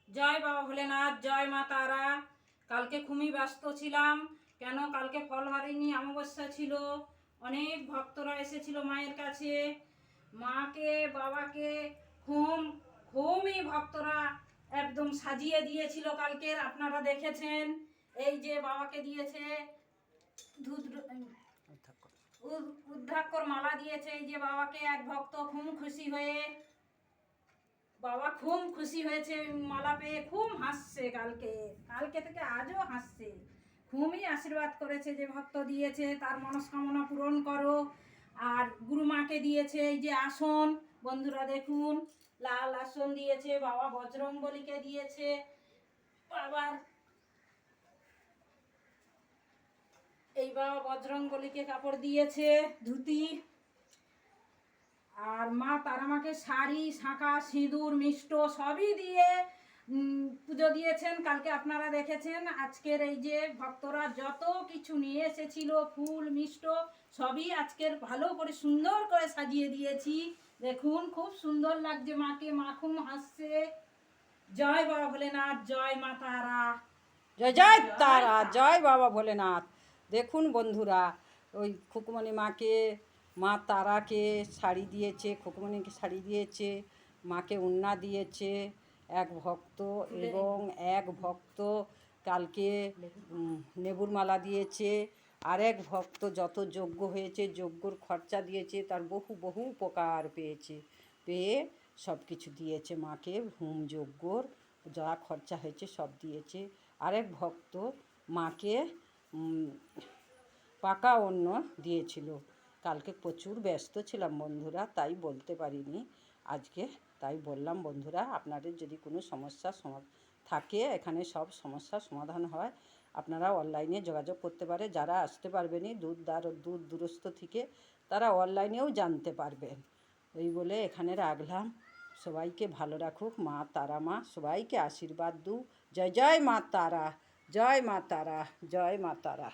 জয় বাবা ভোলেনাথ, জয় মা তারা। কালকে খুবই ব্যস্ত ছিলাম, কেন কালকে ফলহারিণী অমাবস্যা ছিল। অনেক ভক্তরা এসেছিল মায়ের কাছে। মাকে বাবাকে খুবই ভক্তরা একদম সাজিয়ে দিয়েছিল কালকের, আপনারা দেখেছেন। এই যে বাবাকে দিয়েছে উদ্ধাক্ষর মালা দিয়েছে, এই যে বাবাকে এক ভক্ত খুব খুশি হয়ে, বাবা খুব খুশি হয়েছে মালা পেয়ে, খুব হাসছে। কালকে থেকে আজও হাসছে। খুবই আশীর্বাদ করেছে যে ভক্ত দিয়েছে তার মনস্কামনা পূরণ করো। আর গুরুমাকে দিয়েছে এই যে আসন, বন্ধুরা দেখুন, লাল আসন দিয়েছে। বাবা বজরংবলীকে দিয়েছে, বাবার এই বাবা বজরংবলীকে কাপড় দিয়েছে, ধুতি। আর মা তারামাকে শাড়ি, শাঁখা, সিঁদুর, মিষ্ট সবই দিয়ে পুজো দিয়েছেন। কালকে আপনারা দেখেছেন। আজকের এই যে ভক্তরা যত কিছু নিয়ে এসেছিল, ফুল মিষ্ট সবই আজকের ভালো করে সুন্দর করে সাজিয়ে দিয়েছি। দেখুন খুব সুন্দর লাগছে মাকে, মা খুব হাসছে। জয় বাবা ভোলেনাথ, জয় মা তারা। জয় জয় তারা, জয় বাবা ভোলেনাথ। দেখুন বন্ধুরা, ওই খুকুমণি মাকে, মা তারাকে শাড়ি দিয়েছে, খুকুমণিকে শাড়ি দিয়েছে, মাকে উন্না দিয়েছে এক ভক্ত, এবং এক ভক্ত কালকে নেবুর মালা দিয়েছে। আর এক ভক্ত যত যজ্ঞ হয়েছে যজ্ঞর খরচা দিয়েছে, তার বহু বহু উপকার পেয়ে সব কিছু দিয়েছে মাকে। হোম যজ্ঞর যা খরচা হয়েছে সব দিয়েছে। আরেক ভক্ত মাকে পাকা অন্ন দিয়েছিল। কালকে প্রচুর ব্যস্ত ছিলাম বন্ধুরা, তাই বলতে পারিনি আজকে। তাই বললাম বন্ধুরা, আপনাদের যদি কোনো সমস্যা থাকে, এখানে সব সমস্যার সমাধান হয়। আপনারা অনলাইনে যোগাযোগ করতে পারে। যারা আসতে পারবেনি দূর দূরস্থ থেকে, তারা অনলাইনেও জানতে পারবেন। এই বলে এখানে রাখলাম। সবাইকে ভালো রাখুক মা তারা, মা সবাইকে আশীর্বাদ দু। জয় জয় মা তারা, জয় মা তারা, জয় মা তারা।